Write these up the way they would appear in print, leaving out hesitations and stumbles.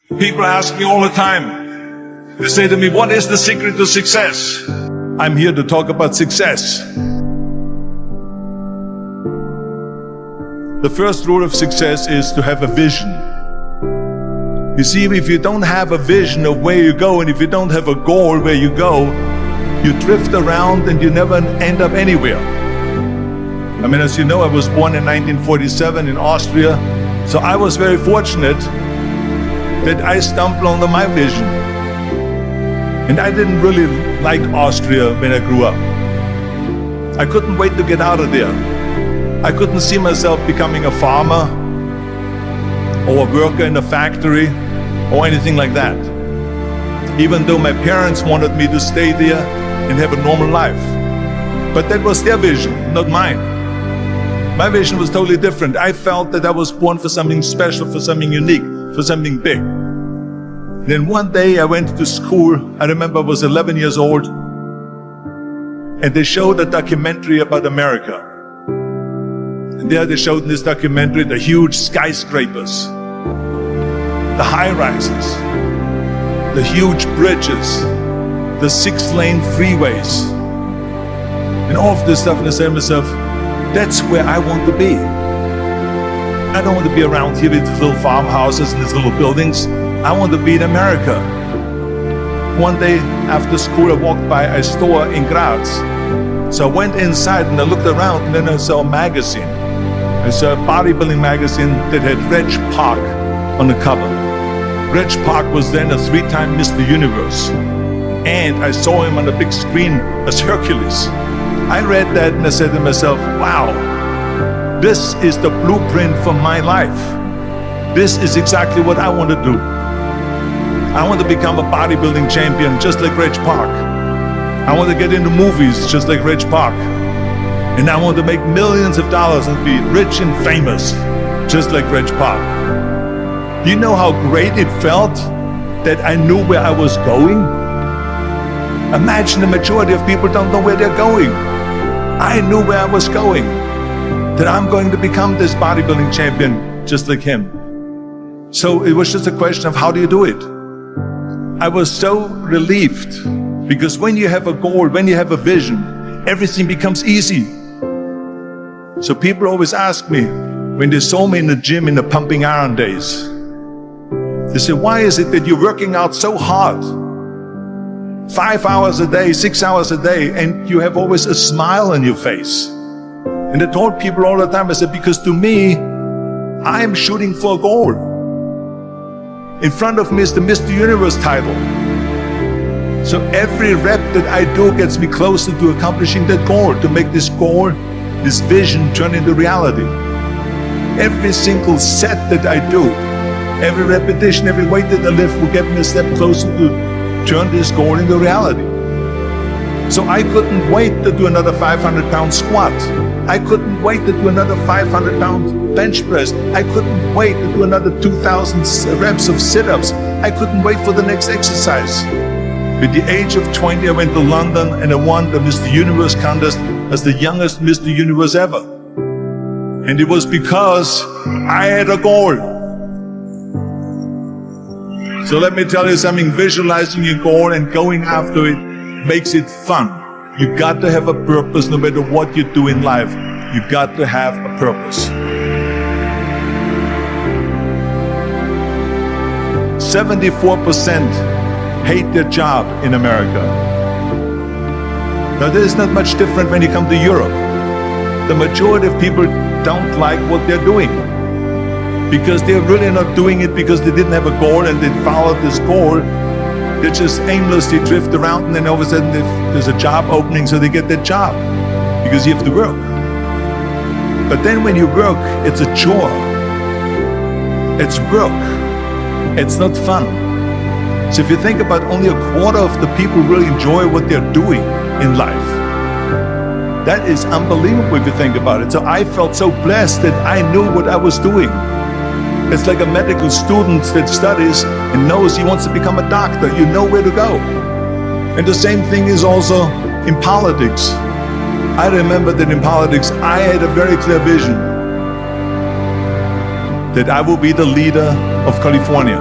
People ask me all the time, they say to me, what is the secret to success? I'm here to talk about success. The first rule of success is to have a vision. You see, if you don't have a vision of where you go, and if you don't have a goal where you go, you drift around and you never end up anywhere. I mean, as you know, I was born in 1947 in Austria, so I was very fortunate that I stumbled onto my vision. And I didn't really like Austria when I grew up. I couldn't wait to get out of there. I couldn't see myself becoming a farmer or a worker in a factory or anything like that, even though my parents wanted me to stay there and have a normal life. But that was their vision, not mine. My vision was totally different. I felt that I was born for something special, for something unique, for something big. Then one day I went to school. I remember I was 11 years old, and they showed a documentary about America. And there they showed in this documentary the huge skyscrapers, the high-rises, the huge bridges, the 6-lane freeways, and all of this stuff. And I said to myself, that's where I want to be. I don't want to be around here with little farmhouses and these little buildings. I want to be in America. One day after school, I walked by a store in Graz. So I went inside and I looked around, and then I saw a magazine. I saw a bodybuilding magazine that had 𝘼𝙧𝙧𝙬𝙬 on the cover. 𝘼𝙧𝙧𝙬𝙬 was then a 3-time Mr. Universe. And I saw him on the big screen as Hercules. I read that and I said to myself, wow, this is the blueprint for my life. This is exactly what I want to do. I want to become a bodybuilding champion just like 𝘼𝙧𝙧𝙬𝙬. I want to get into movies just like 𝘼𝙧𝙧𝙬𝙬. And I want to make millions of dollars and be rich and famous just like 𝘼𝙧𝙧𝙬𝙬. Do you know how great it felt that I knew where I was going? Imagine the majority of people don't know where they're going. I knew where I was going, that I'm going to become this bodybuilding champion just like him. So it was just a question of how do you do it? I was so relieved, because when you have a goal, when you have a vision, everything becomes easy. So people always ask me, when they saw me in the gym in the pumping iron days, they say, why is it that you're working out so hard? 5 hours a day, 6 hours a day, and you have always a smile on your face. And I told people all the time, I said, because to me, I'm shooting for a goal. In front of me is the Mr. Universe title. So every rep that I do gets me closer to accomplishing that goal, to make this goal, this vision turn into reality. Every single set that I do, every repetition, every weight that I lift will get me a step closer to turn this goal into reality. So I couldn't wait to do another 500-pound squat. I couldn't wait to do another 500-pound bench press. I couldn't wait to do another 2,000 reps of sit-ups. I couldn't wait for the next exercise. At the age of 20, I went to London and I won the Mr. Universe contest as the youngest Mr. Universe ever. And it was because I had a goal. So let me tell you something, visualizing your goal and going after it makes it fun. You got to have a purpose no matter what you do in life. You got to have a purpose. 74% hate their job in America. Now this is not much different when you come to Europe. The majority of people don't like what they're doing, because they're really not doing it because they didn't have a goal and they followed this goal. They just aimlessly drift around, and then all of a sudden there's a job opening, so they get that job because you have to work. But then when you work, it's a chore. It's work. It's not fun. So if you think about, only a quarter of the people really enjoy what they're doing in life. That is unbelievable if you think about it. So I felt so blessed that I knew what I was doing. It's like a medical student that studies and knows he wants to become a doctor. You know where to go. And the same thing is also in politics. I remember that in politics, I had a very clear vision that I will be the leader of California.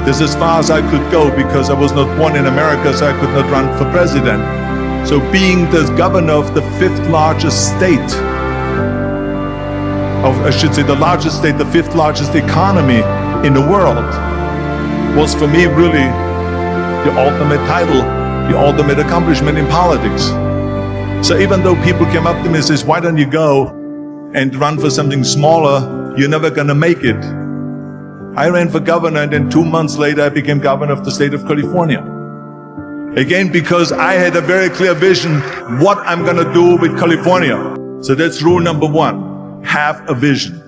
This is as far as I could go because I was not born in America, so I could not run for president. So being the governor of the fifth largest state, I should say the largest state, the fifth largest economy in the world, was for me really the ultimate title, the ultimate accomplishment in politics. So even though people came up to me and says, why don't you go and run for something smaller, you're never gonna make it. I ran for governor, and then 2 months later I became governor of the state of California. Again, because I had a very clear vision what I'm gonna do with California. So that's rule number one, have a vision.